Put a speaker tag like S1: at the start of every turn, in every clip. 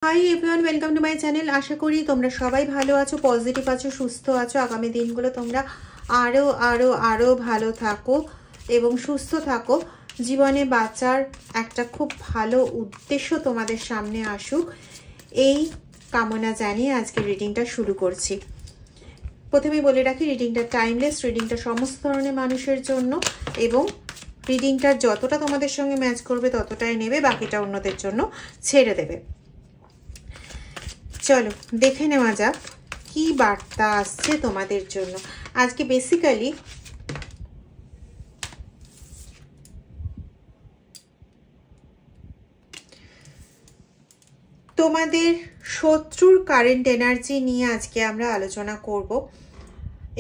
S1: High everyone, welcome to my channel. আশা করি তোমরা সবাই ভালো আছো, পজিটিভ আছো, সুস্থ আছো। আগামী দিনগুলো তোমরা আরও আরও আরও ভালো থাকো এবং সুস্থ থাকো। জীবনে বাঁচার একটা খুব ভালো উদ্দেশ্য তোমাদের সামনে আসুক, এই কামনা জানিয়ে আজকে রিডিংটা শুরু করছি। প্রথমেই বলে রাখি, রিডিংটা টাইমলেস, রিডিংটা সমস্ত ধরনের মানুষের জন্য এবং রিডিংটা যতটা তোমাদের সঙ্গে ম্যাচ করবে ততটাই নেবে, বাকিটা অন্যদের জন্য ছেড়ে দেবে। চলো দেখে নেওয়া যাক কি বার্তা আসছে তোমাদের জন্য আজকে। বেসিক্যালি তোমাদের শত্রুর কারেন্ট এনার্জি নিয়ে আজকে আমরা আলোচনা করব।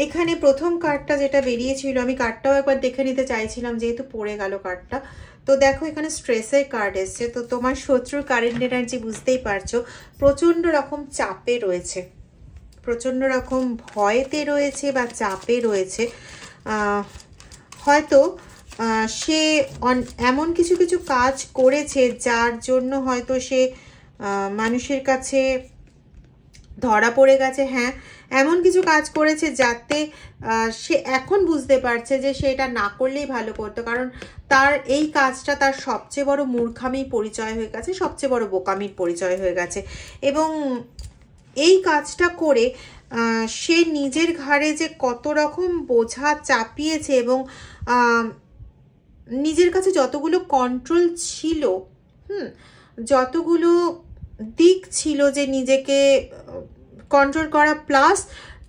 S1: এখানে প্রথম কার্ডটা যেটা বেরিয়েছিল, আমি কার্ডটাও একবার দেখে নিতে চাইছিলাম যেহেতু পড়ে গেল কার্ডটা। তো দেখো এখানে স্ট্রেসের কার্ড এসছে। তো তোমার শত্রুর কারেন্ট এনার্জি বুঝতেই পারছো, প্রচণ্ড রকম চাপে রয়েছে, প্রচণ্ড রকম ভয়েতে রয়েছে বা চাপে রয়েছে। হয়তো সে এমন কিছু কিছু কাজ করেছে যার জন্য হয়তো সে মানুষের কাছে ধরা পড়ে গেছে। হ্যাঁ, এমন কিছু কাজ করেছে যাতে সে এখন বুঝতে পারছে যে সে এটা না করলেই ভালো করতো, কারণ তার এই কাজটা তার সবচেয়ে বড় মূর্খামির পরিচয় হয়ে গেছে, সবচেয়ে বড় বোকামির পরিচয় হয়ে গেছে। এবং এই কাজটা করে সে নিজের ঘাড়ে যে কত রকম বোঝা চাপিয়েছে এবং নিজের কাছে যতগুলো কন্ট্রোল ছিল, যতগুলো দিক ছিল যে নিজেকে কন্ট্রোল করা, প্লাস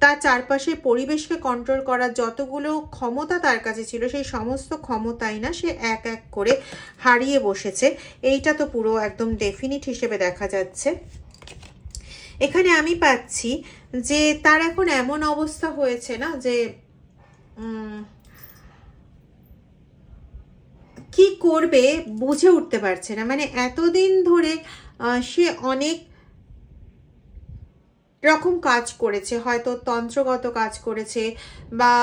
S1: তার চারপাশের পরিবেশকে কন্ট্রোল করা, যতগুলো ক্ষমতা তার কাছে ছিল সেই সমস্ত ক্ষমতাই না সে এক এক করে হারিয়ে বসেছে। এইটা তো পুরো একদম ডেফিনিট হিসেবে দেখা যাচ্ছে। এখানে আমি পাচ্ছি যে তার এখন এমন অবস্থা হয়েছে না যে কি করবে বুঝে উঠতে পারছে না। মানে এতদিন ধরে সে অনেক রকম কাজ করেছে, হয়তো তন্ত্রগত কাজ করেছে বা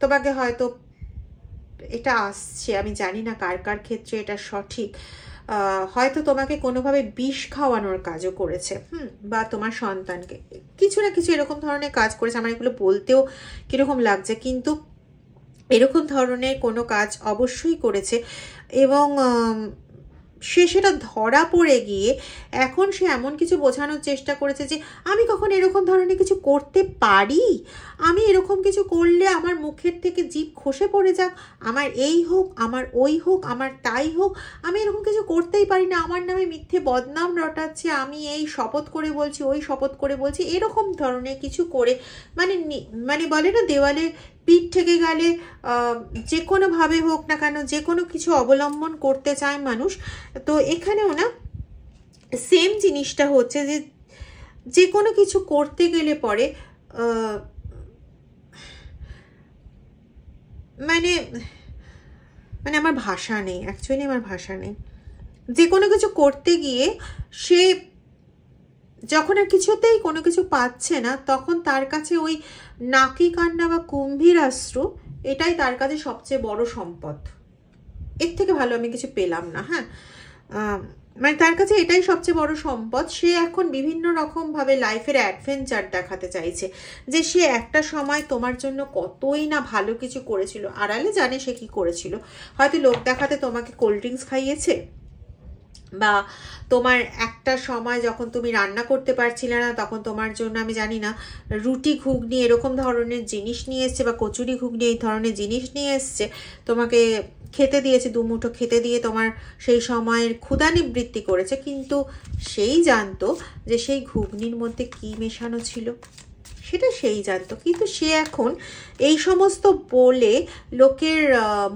S1: তোমাকে হয়তো, এটা আসছে আমি জানি না কার কার ক্ষেত্রে এটা সঠিক, হয়তো তোমাকে কোনোভাবে বিষ খাওয়ানোর কাজও করেছে, বা তোমার সন্তানকে কিছু না কিছু এরকম ধরনের কাজ করেছে। আমার এগুলো বলতেও কিরকম লাগছে, কিন্তু এরকম ধরনের কোনো কাজ অবশ্যই করেছে এবং সে সেটা ধরা পড়ে গিয়ে এখন সে এমন কিছু বোঝানোর চেষ্টা করেছে যে আমি কখন এরকম ধরনের কিছু করতে পারি, আমি এরকম কিছু করলে আমার মুখের থেকে জিভ খসে পড়ে যাক, আমার এই হোক, আমার ওই হোক, আমার তাই হোক, আমি এরকম কিছু করতেই পারি না, আমার নামে মিথ্যে বদনাম রটাচ্ছে, আমি এই শপথ করে বলছি, ওই শপথ করে বলছি, এরকম ধরনের কিছু করে মানে বলে না দেওয়ালে পিঠ থেকে গেলে যে কোনোভাবে হোক না কেন যে কোনো কিছু অবলম্বন করতে চায় মানুষ। তো এখানেও না সেম জিনিসটা হচ্ছে যে যে কোনো কিছু করতে গেলে পরে মানে মানে আমার ভাষা নেই, অ্যাকচুয়ালি আমার ভাষা নেই। যে কোনো কিছু করতে গিয়ে সে যখন আর কিছুতেই কোনো কিছু পাচ্ছে না, তখন তার কাছে ওই নাকি কান্না বা কুম্ভীরাস্ত্র, এটাই তার কাছে সবচেয়ে বড় সম্পদ। এর থেকে ভালো আমি কিছু পেলাম না। হ্যাঁ, মানে তার কাছে এটাই সবচেয়ে বড় সম্পদ। সে এখন বিভিন্ন রকমভাবে লাইফের অ্যাডভেঞ্চার দেখাতে চাইছে, যে সে একটা সময় তোমার জন্য কতই না ভালো কিছু করেছিল, আড়ালে জানে সে কি করেছিল। হয়তো লোক দেখাতে তোমাকে কোল্ড ড্রিঙ্কস খাইয়েছে, বা তোমার একটা সময় যখন তুমি রান্না করতে পারছিলে না তখন তোমার জন্য আমি জানি না রুটি ঘুগনি এরকম ধরনের জিনিস নিয়ে এসছে, বা কচুরি ঘুগনি এই ধরনের জিনিস নিয়ে এসছে, তোমাকে খেতে দিয়েছে, দুমুঠো খেতে দিয়ে তোমার সেই সময়ের ক্ষুধা নিবৃত্তি করেছে। কিন্তু সেই জানতো যে সেই ঘুগনির মধ্যে কি মেশানো ছিল, সেটা সেই জানতো। কিন্তু সে এখন এই সমস্ত বলে লোকের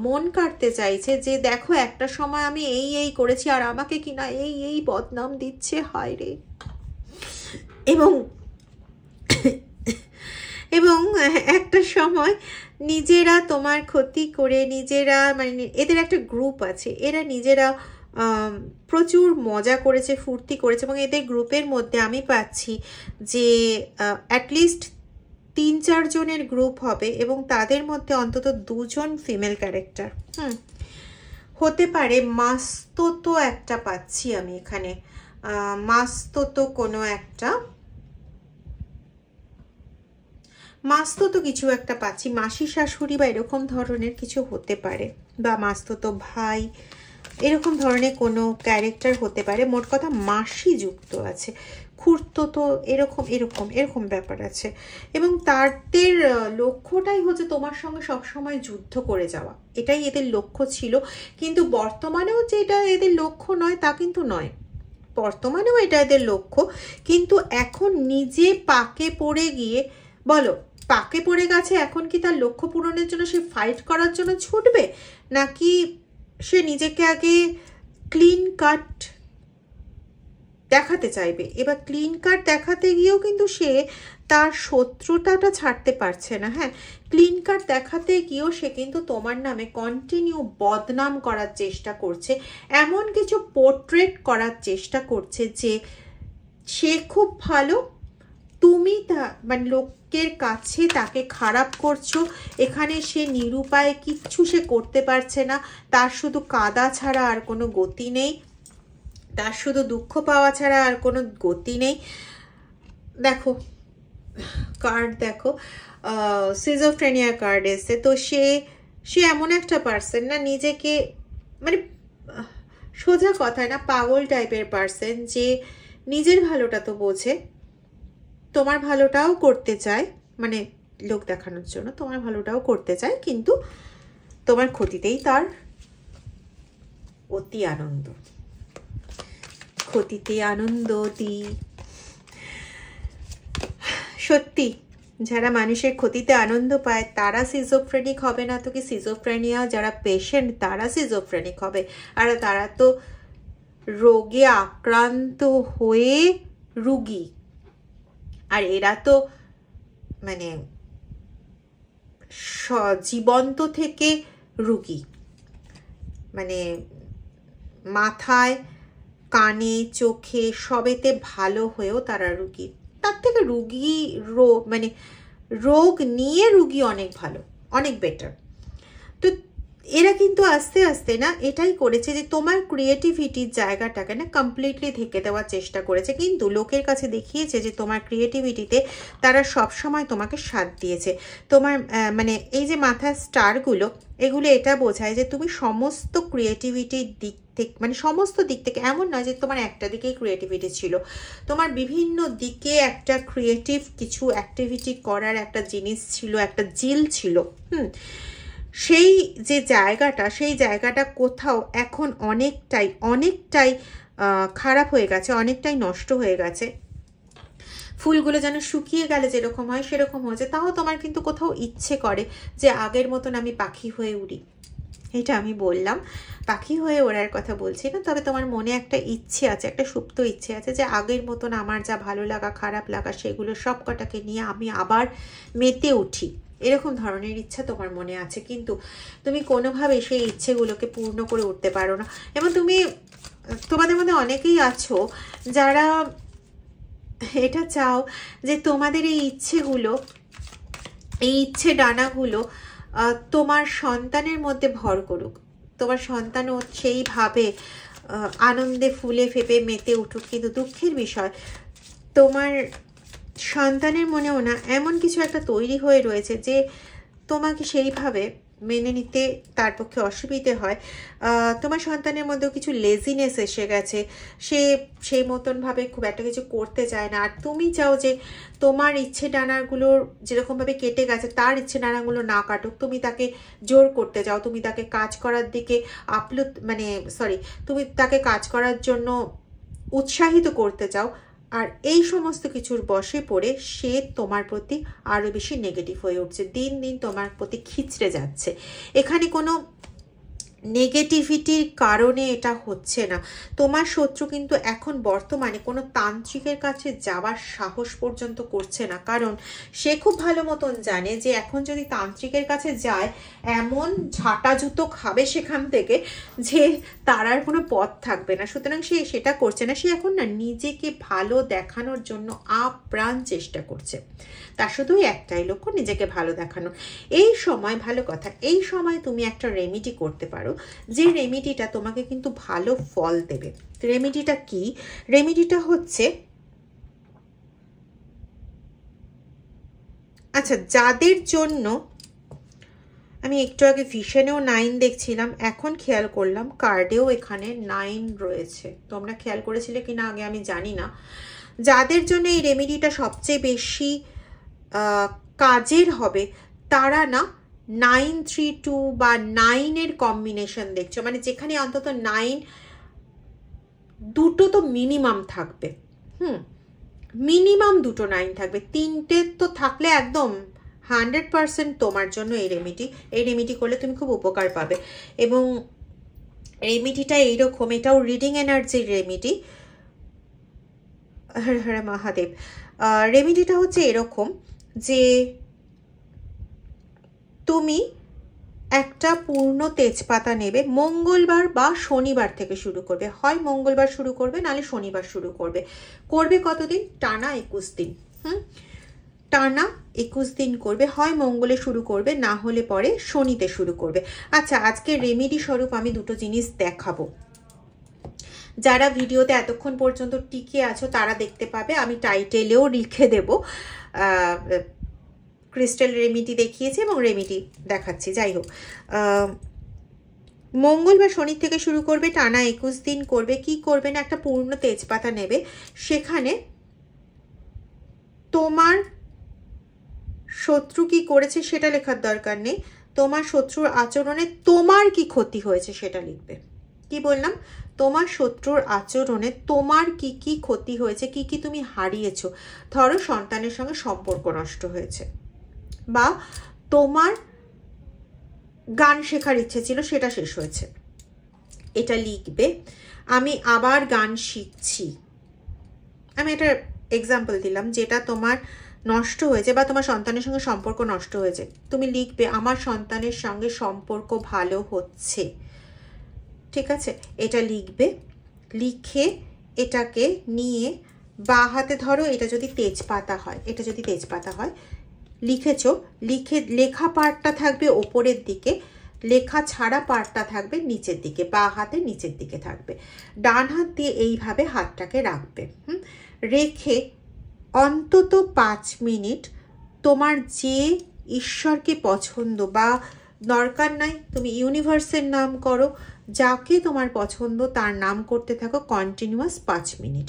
S1: মন কাটতে চাইছে যে দেখো একটা সময় আমি এই এই করেছি আর আমাকে কিনা এই এই বদনাম দিচ্ছে, হায় রে। এবং এবং একটা সময় নিজেরা তোমার ক্ষতি করে নিজেরা, মানে এদের একটা গ্রুপ আছে, এরা নিজেরা প্রচুর মজা করেছে, ফুর্তি করেছে, এবং এদের গ্রুপের মধ্যে আমি পাচ্ছি যে অ্যাটলিস্ট 3-4 জনের গ্রুপ হবে এবং তাদের মধ্যে অন্তত 2 জন ফিমেল ক্যারেক্টার হতে পারে। মাস্ততো একটা পাচ্ছি আমি এখানে, মাস্ততো কোনো একটা, মাস্ততো কিছু একটা পাচ্ছি, মাসি শাশুড়ি বা এরকম ধরনের কিছু হতে পারে, বা মাস্ততো ভাই এরকম ধরনের কোনো ক্যারেক্টার হতে পারে। মোট কথা মাসি যুক্ত আছে, খুড়তো এরকম এরকম এরকম ব্যাপার আছে। এবং তাদের লক্ষ্যটাই হচ্ছে তোমার সঙ্গে সবসময় যুদ্ধ করে যাওয়া, এটাই এদের লক্ষ্য ছিল। কিন্তু বর্তমানেও যে এটা এদের লক্ষ্য নয় তা কিন্তু নয়, বর্তমানেও এটা এদের লক্ষ্য, কিন্তু এখন নিজে পাকে পড়ে গিয়ে, বলো পাকে পড়ে গেছে, এখন কি তার লক্ষ্য পূরণের জন্য সে ফাইট করার জন্য ছুটবে, নাকি সে নিজেকে আগে ক্লিন কাট দেখাতে চাইবে? এবার ক্লিন কাট দেখাতে গিয়েও কিন্তু সে তার শত্রুতাটা ছাড়তে পারছে না। হ্যাঁ, ক্লিন কাট দেখাতে গিয়েও সে কিন্তু তোমার নামে কন্টিনিউ বদনাম করার চেষ্টা করছে, এমন কিছু পোর্ট্রেট করার চেষ্টা করছে যে সে খুব ভালো, তুমি মানে লোকের কাছে তাকে খারাপ করছো। এখানে সে নিরুপায়, কিচ্ছু সে করতে পারছে না, তার শুধু কাদা ছাড়া আর কোনো গতি নেই, তার শুধু দুঃখ পাওয়া ছাড়া আর কোনো গতি নেই। দেখো কার্ড দেখো, সিজোফ্রেনিয়া কার্ড এসছে। তো সে এমন একটা পার্সন না, নিজেকে মানে সোজা কথায় না, পাগল টাইপের পার্সন, যে নিজের ভালোটা তো বোঝে, তোমার ভালোটাও করতে চায়, মানে লোক দেখানোর জন্য তোমার ভালোটাও করতে চায়, কিন্তু তোমার ক্ষতিতেই তার অতি আনন্দ, ক্ষতিতে আনন্দ দি। সত্যি যারা মানুষের ক্ষতিতে আনন্দ পায় তারা সিজোফ্রেনিক হবে না তো কি? সিজোফ্রেনিয়া যারা পেশেন্ট তারা সিজোফ্রেনিক হবে, আর তারা তো রোগে আক্রান্ত হয়ে রুগী, আর এরা তো মানে জীবন্ত থেকে রুগী, মানে মাথায় কানে চোখে সবেতে ভালো হয়েও তারা রুগী। তার থেকে রুগী মানে রোগ নিয়ে রুগী অনেক ভালো, অনেক বেটার। তো এরা কিন্তু আস্তে আস্তে না এটাই করেছে যে তোমার ক্রিয়েটিভিটির জায়গাটাকে না কমপ্লিটলি ঢেকে দেওয়ার চেষ্টা করেছে, কিন্তু লোকের কাছে দেখিয়েছে যে তোমার ক্রিয়েটিভিটিতে তারা সব সময় তোমাকে সাথ দিয়েছে। তোমার মানে এই যে মাথার স্টারগুলো, এগুলো এটা বোঝায় যে তুমি সমস্ত ক্রিয়েটিভিটির দিক থেকে, মানে সমস্ত দিক থেকে, এমন নয় যে তোমার একটা দিকেই ক্রিয়েটিভিটি ছিল, তোমার বিভিন্ন দিকে একটা ক্রিয়েটিভ কিছু অ্যাক্টিভিটি করার একটা জিনিস ছিল, একটা জিল ছিল। সেই যে জায়গাটা, সেই জায়গাটা কোথাও এখন অনেকটাই খারাপ হয়ে গেছে, অনেকটাই নষ্ট হয়ে গেছে। ফুলগুলো যেন শুকিয়ে গেলে যেরকম হয় সেরকম হয়েছে। তাও তোমার কিন্তু কোথাও ইচ্ছে করে যে আগের মতন আমি পাখি হয়ে উড়ি। এটা আমি বললাম, পাখি হয়ে ওড়ার কথা বলছি না, তবে তোমার মনে একটা ইচ্ছে আছে, একটা সুপ্ত ইচ্ছে আছে যে আগের মতন আমার যা ভালো লাগা খারাপ লাগা সেগুলো সব কটাকে নিয়ে আমি আবার মেতে উঠি, এরকম ধরনের ইচ্ছা তোমার মনে আছে, কিন্তু তুমি কোনোভাবে সেই ইচ্ছেগুলোকে পূর্ণ করে উঠতে পারো না। এবং তোমাদের মধ্যে অনেকেই আছো যারা এটা চাও যে তোমাদের এই ইচ্ছেগুলো, এই ইচ্ছে ডানাগুলো তোমার সন্তানের মধ্যে ভর করুক, তোমার সন্তানও সেইভাবে আনন্দে ফুলে ফেপে মেতে উঠুক। কিন্তু দুঃখের বিষয়, তোমার সন্তানের মনেও না এমন কিছু একটা তৈরি হয়ে রয়েছে যে তোমাকে সেইভাবে মেনে নিতে তার পক্ষে অসুবিধে হয়। তোমার সন্তানের মধ্যেও কিছু লেজিনেস এসে গেছে, সে সেই মতনভাবে খুব একটা কিছু করতে চায় না। আর তুমি চাও যে তোমার ইচ্ছে ডানাগুলোর যেরকমভাবে কেটে গেছে তার ইচ্ছে ডানাগুলো না কাটুক, তুমি তাকে জোর করতে চাও, তুমি তাকে কাজ করার দিকে তুমি তাকে কাজ করার জন্য উৎসাহিত করতে চাও। আর এই সমস্ত কিছুর বশে পড়ে সে তোমার প্রতি আরো বেশি নেগেটিভ হয়ে উঠছে, দিন দিন তোমার প্রতি খিচড়ে যাচ্ছে। এখানে কোনো নেগেটিভিটির কারণে এটা হচ্ছে না। তোমার শত্রু কিন্তু এখন বর্তমানে কোনো তান্ত্রিকের কাছে যাওয়ার সাহস পর্যন্ত করছে না, কারণ সে খুব ভালো মতন জানে যে এখন যদি তান্ত্রিকের কাছে যায় এমন ঝাঁটা জুতো খাবে সেখান থেকে যে তার আর কোনো পথ থাকবে না। সুতরাং সে সেটা করছে না, সে এখন না নিজেকে ভালো দেখানোর জন্য আপ্রাণ চেষ্টা করছে। তার শুধুই একটাই লক্ষ্য, নিজেকে ভালো দেখানো। এই সময় ভালো কথা, এই সময় তুমি একটা রেমিডি করতে পারো, যে রেমেডিটা তোমাকে কিন্তু ভালো ফল দেবে। রেমেডিটা কি? রেমেডিটা হচ্ছে, আচ্ছা যাদের জন্য, আমি একটু আগে ভিশনেও 9 দেখছিলাম, এখন খেয়াল করলাম কার্ডেও এখানে 9 রয়েছে। তোমরা খেয়াল করেছিলে কিনা আগে আমি জানি না। যাদের জন্য এই রেমেডিটা সবচেয়ে বেশি কাজের হবে তারা না 932 বা 9-এর কম্বিনেশন দেখছো, মানে যেখানে অন্তত 9 দুটো তো মিনিমাম থাকবে। মিনিমাম দুটো 9 থাকবে, 3টে তো থাকলে একদম 100% তোমার জন্য এই রেমেডি করলে তুমি খুব উপকার পাবে। এবং রেমেডিটা এইরকম, এটাও রিডিং এনার্জির রেমেডি। হর হর মহাদেব। রেমেডিটা হচ্ছে এরকম যে তুমি একটা পূর্ণ তেজপাতা নেবে, মঙ্গলবার বা শনিবার থেকে শুরু করবে, হয় মঙ্গলবার শুরু করবে নাহলে শনিবার শুরু করবে। করবে কতদিন? টানা 21 দিন। টানা 21 দিন করবে, হয় মঙ্গলে শুরু করবে না হলে পরে শনিতে শুরু করবে। আচ্ছা, আজকে রেমেডি স্বরূপ আমি দুটো জিনিস দেখাবো। যারা ভিডিওতে এতক্ষণ পর্যন্ত টিকে আছো তারা দেখতে পাবে, আমি টাইটেলেও লিখে দেব ক্রিস্টাল রেমেডি দেখিয়েছি এবং রেমেডি দেখাচ্ছি। যাই হোক, মঙ্গল বা শনি থেকে শুরু করবে, টানা 21 দিন করবে। কি করবে না, একটা পূর্ণ তেজপাতা নেবে, সেখানে তোমার শত্রু কি করেছে সেটা লেখার দরকার নেই, তোমার শত্রুর আচরণে তোমার কি ক্ষতি হয়েছে সেটা লিখবে। কি বললাম? তোমার শত্রুর আচরণে তোমার কি কি ক্ষতি হয়েছে, কি কি তুমি হারিয়েছো। ধরো সন্তানের সঙ্গে সম্পর্ক নষ্ট হয়েছে, বা তোমার গান শেখার ইচ্ছে ছিল সেটা শেষ হয়েছে, এটা লিখবে। আমি আবার গান শিখছি, আমি এটা এক্সাম্পল দিলাম, যেটা তোমার নষ্ট হয়েছে বা তোমার সন্তানের সঙ্গে সম্পর্ক নষ্ট হয়েছে, তুমি লিখবে আমার সন্তানের সঙ্গে সম্পর্ক ভালো হচ্ছে। ঠিক আছে, এটা লিখবে। লিখে এটাকে নিয়ে বা হাতে ধরো, এটা যদি তেজপাতা হয়, লিখেছো, লেখা পার্টটা থাকবে ওপরের দিকে, লেখা ছাড়া পার্টটা থাকবে নিচের দিকে, বা হাতে নিচের দিকে থাকবে। ডান হাত দিয়ে এইভাবে হাতটাকে রাখবে। রেখে অন্তত 5 মিনিট তোমার যে ঈশ্বরকে পছন্দ, বা দরকার নাই তুমি ইউনিভার্সের নাম করো, যাকে তোমার পছন্দ তার নাম করতে থাকো কন্টিনিউয়াস 5 মিনিট।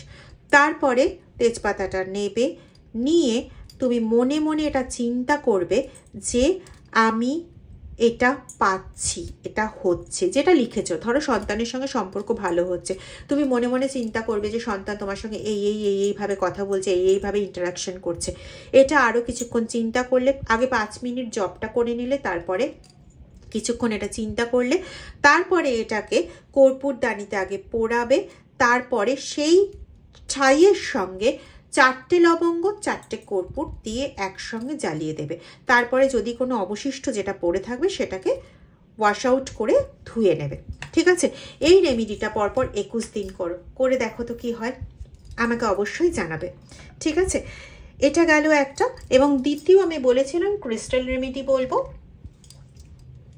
S1: তারপরে তেজপাতাটা নেবে, নিয়ে তুমি মনে মনে এটা চিন্তা করবে যে আমি এটা পাচ্ছি, এটা হচ্ছে, যেটা লিখেছো। ধরো সন্তানের সঙ্গে সম্পর্ক ভালো হচ্ছে, তুমি মনে মনে চিন্তা করবে যে সন্তান তোমার সঙ্গে এইভাবে কথা বলছে, এইভাবে ইন্টারাকশন করছে। এটা আরও কিছুক্ষণ চিন্তা করলে, আগে 5 মিনিট জবটা করে নিলে, তারপরে কিছুক্ষণ এটা চিন্তা করলে, তারপরে এটাকে কর্পূরদানিতে আগে পোড়াবে, তারপরে সেই ছাইয়ের সঙ্গে 4টে লবঙ্গ 4টে কর্পূর দিয়ে একসঙ্গে জ্বালিয়ে দেবে। তারপরে যদি কোনো অবশিষ্ট যেটা পড়ে থাকবে সেটাকে ওয়াশ আউট করে ধুয়ে নেবে। ঠিক আছে, এই রেমেডিটা পরপর 21 দিন করে দেখো তো কি হয়, আমাকে অবশ্যই জানাবে। ঠিক আছে, এটা গেল একটা। এবং দ্বিতীয় আমি বলেছিলাম ক্রিস্টাল রেমেডি বলবো,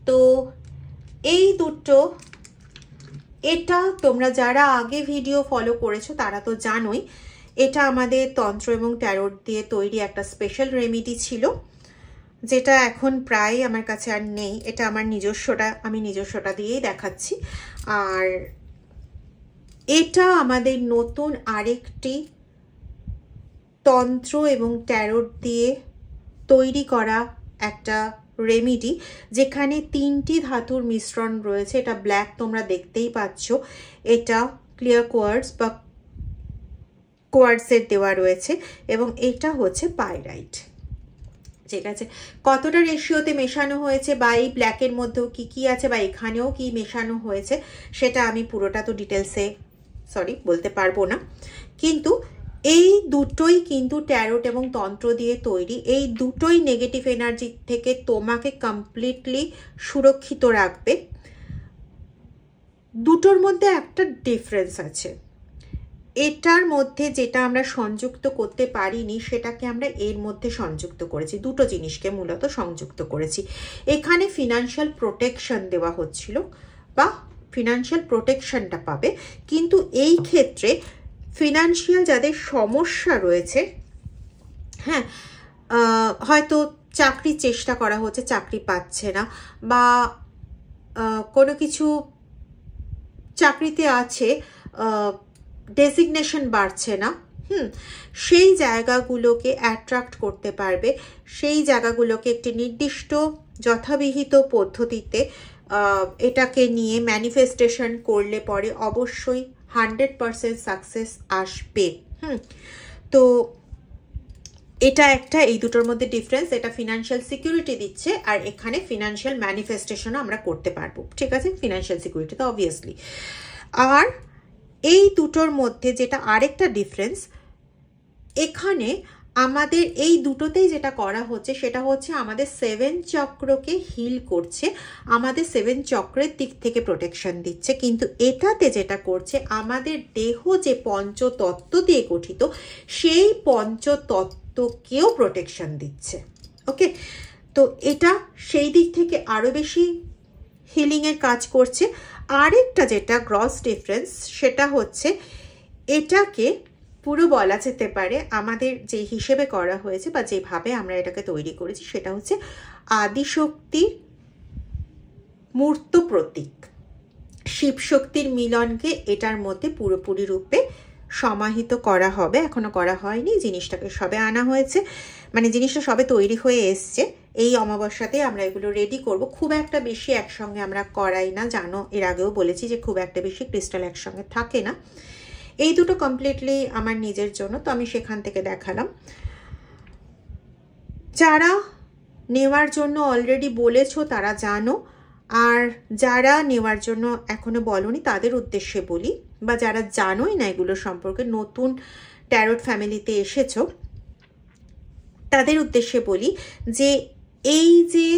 S1: তো এই দুটো, এটা তোমরা যারা আগে ভিডিও ফলো করেছো তারা তো জানোই, এটা আমাদের তন্ত্র এবং ট্যারোট দিয়ে তৈরি একটা স্পেশাল রেমেডি ছিল, যেটা এখন প্রায় আমার কাছে আর নেই। এটা আমার আমি নিজস্বটা দিয়েই দেখাচ্ছি। আর এটা আমাদের নতুন আরেকটি তন্ত্র এবং ট্যারোট দিয়ে তৈরি করা একটা রেমেডি, যেখানে 3টি ধাতুর মিশ্রণ রয়েছে। এটা ব্ল্যাক, তোমরা দেখতেই পাচ্ছ, এটা ক্লিয়ার কোয়ার্টজ বা কোয়ার্টজের দেওয়া রয়েছে, এবং এটা হচ্ছে পাইরাইট। ঠিক আছে, কতটা রেশিওতে মেশানো হয়েছে, বা এই ব্ল্যাকের মধ্যেও কি কি আছে, বা এখানেও কি মেশানো হয়েছে, সেটা আমি পুরোটা তো ডিটেলসে বলতে পারবো না। কিন্তু এই দুটোই কিন্তু ট্যারোট এবং তন্ত্র দিয়ে তৈরি। এই দুটোই নেগেটিভ এনার্জি থেকে তোমাকে কমপ্লিটলি সুরক্ষিত রাখবে। দুটোর মধ্যে একটা ডিফারেন্স আছে, এটার মধ্যে যেটা আমরা সংযুক্ত করতে পারিনি সেটাকে আমরা এর মধ্যে সংযুক্ত করেছি, দুটো জিনিসকে মূলত সংযুক্ত করেছি। এখানে ফিনান্সিয়াল প্রোটেকশন দেওয়া হচ্ছিল, বা ফিনান্সিয়াল প্রোটেকশনটা পাবে। কিন্তু এই ক্ষেত্রে ফিনান্সিয়াল যাদের সমস্যা রয়েছে, হ্যাঁ, হয়তো চাকরির চেষ্টা করা হচ্ছে, চাকরি পাচ্ছে না, বা কোনো কিছু চাকরিতে আছে ডেজিগনেশন বাড়ছে না, সেই জায়গাগুলোকে অ্যাট্রাক্ট করতে পারবে, সেই জায়গাগুলোকে একটি নির্দিষ্ট যথাবিহিত পদ্ধতিতে এটাকে নিয়ে ম্যানিফেস্টেশন করলে পরে অবশ্যই 100% সাকসেস আসবে। তো এটা একটা, এই দুটোর মধ্যে ডিফারেন্স। এটা ফিনান্সিয়াল সিকিউরিটি দিচ্ছে, আর এখানে ফিনান্সিয়াল ম্যানিফেস্টেশনও আমরা করতে পারবো, ঠিক আছে, ফিনান্সিয়াল সিকিউরিটি তো অবভিয়াসলি। আর এই দুটোর মধ্যে যেটা আরেকটা ডিফারেন্স, এখানে আমাদের এই দুটোতেই যেটা করা হচ্ছে সেটা হচ্ছে আমাদের 7 চক্রকে হিল করছে, আমাদের 7 চক্রের দিক থেকে প্রোটেকশন দিচ্ছে। কিন্তু এটাতে যেটা করছে, আমাদের দেহ যে পঞ্চতত্ত্ব দিয়ে গঠিত, সেই পঞ্চতত্ত্বকেও প্রোটেকশন দিচ্ছে। ওকে, তো এটা সেই দিক থেকে আরও বেশি হিলিংয়ের কাজ করছে। আরেকটা যেটা গ্রস ডিফারেন্স, সেটা হচ্ছে এটাকে পুরো বলা যেতে পারে আমাদের যে হিসেবে করা হয়েছে বা যেভাবে আমরা এটাকে তৈরি করেছি, সেটা হচ্ছে আদিশক্তির মূর্ত প্রতীক, শিবশক্তির মিলনকে এটার মধ্যে পুরোপুরি রূপে সমাহিত করা হবে। এখনো করা হয়নি, জিনিসটাকে সবে আনা হয়েছে, মানে জিনিসটা সবে তৈরি হয়ে এসছে। এই অমাবস্যাতে আমরা এগুলো রেডি করব। খুব একটা বেশি একসঙ্গে আমরা করাই না, জানো, এর আগেও বলেছি যে খুব একটা বেশি ক্রিস্টাল একসঙ্গে থাকে না। এই দুটো কমপ্লিটলি আমার নিজের জন্য, তো আমি সেখান থেকে দেখালাম। যারা নেওয়ার জন্য অলরেডি বলেছো তারা জানো, আর যারা নেওয়ার জন্য এখনো বলনি তাদের উদ্দেশ্যে বলি, বা যারা জানোই না এগুলো সম্পর্কে, নতুন ট্যারোট ফ্যামিলিতে এসেছো তাদের উদ্দেশ্যে বলি যে এই যে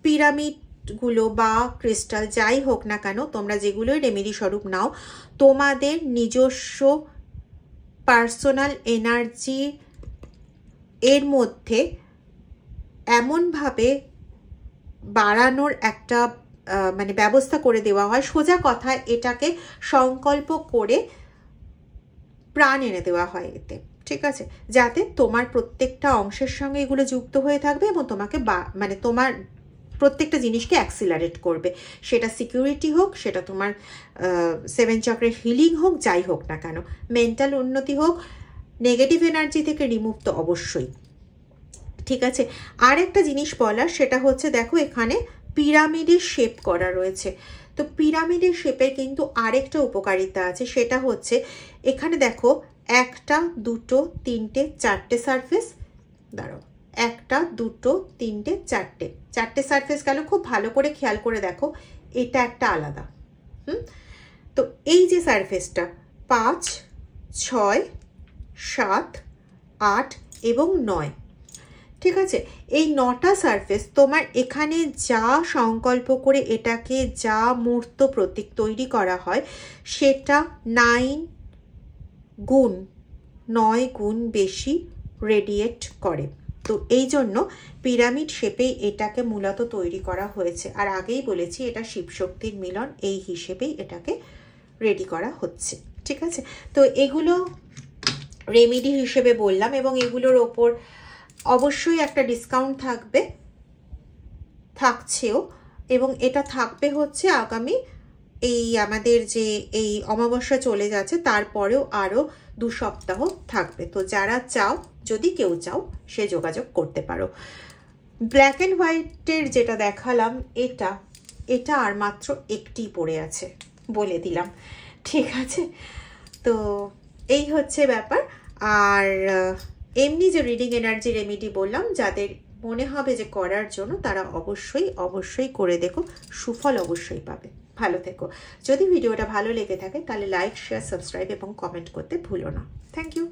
S1: পিরামিডগুলো বা ক্রিস্টাল যাই হোক না কেন, তোমরা যেগুলোই রেমেডি স্বরূপ নাও, তোমাদের নিজস্ব পার্সোনাল এনার্জি এর মধ্যে এমনভাবে বাড়ানোর একটা মানে ব্যবস্থা করে দেওয়া হয়। সোজা কথায় এটাকে সংকল্প করে প্রাণ এনে দেওয়া হয় এতে, ঠিক আছে, যাতে তোমার প্রত্যেকটা অংশের সঙ্গে এগুলো যুক্ত হয়ে থাকবে এবং তোমাকে মানে তোমার প্রত্যেকটা জিনিসকে অ্যাক্সিলারেট করবে। সেটা সিকিউরিটি হোক, সেটা তোমার 7 চক্রের হিলিং হোক, যাই হোক না কেন, মেন্টাল উন্নতি হোক, নেগেটিভ এনার্জি থেকে রিমুভ তো অবশ্যই, ঠিক আছে। আর একটা জিনিস বলার, সেটা হচ্ছে দেখো এখানে পিরামিডের শেপ করা রয়েছে। তো পিরামিডের শেপের কিন্তু আরেকটা উপকারিতা আছে, সেটা হচ্ছে এখানে দেখো 1 2 3 4টে সারফেস, দাঁড়াও, 1 2 3 4টে সারফেস গেল। খুব ভালো করে খেয়াল করে দেখো, এটা একটা আলাদা। তো এই যে সারফেসটা 5 6 7 8 এবং 9, ঠিক আছে, এই 9টা সারফেস তোমার এখানে যা সংকল্প করে এটাকে যা মূর্ত প্রতীক তৈরি করা হয়, সেটা 9 গুণ বেশি রেডিয়েট করে। তো এই জন্য পিরামিড শেপেই এটাকে মূলত তৈরি করা হয়েছে। আর আগেই বলেছি এটা শিবশক্তির মিলন, এই হিসেবেই এটাকে রেডি করা হচ্ছে, ঠিক আছে। তো এগুলো রেমেডি হিসেবে বললাম, এবং এগুলোর ওপর অবশ্যই একটা ডিসকাউন্ট থাকছেও, এবং এটা থাকবে হচ্ছে আগামী এই আমাদের যে এই অমাবস্যা চলে যাচ্ছে তারপরেও আরও 2 সপ্তাহ থাকবে। তো যারা চাও, যদি কেউ চাও, সে যোগাযোগ করতে পারো। ব্ল্যাক অ্যান্ড হোয়াইটের যেটা দেখালাম, এটা আর মাত্র একটি পড়ে আছে, বলে দিলাম, ঠিক আছে। তো এই হচ্ছে ব্যাপার। আর এমনি যে রিডিং এনার্জি রেমেডি বললাম, যাদের মনে হবে যে করার জন্য, তারা অবশ্যই করে দেখো, সুফল অবশ্যই পাবে। ভালো থেকো। যদি ভিডিওটা ভালো লেগে থাকে তাহলে লাইক, শেয়ার, সাবস্ক্রাইব এবং কমেন্ট করতে ভুলো না। Thank you.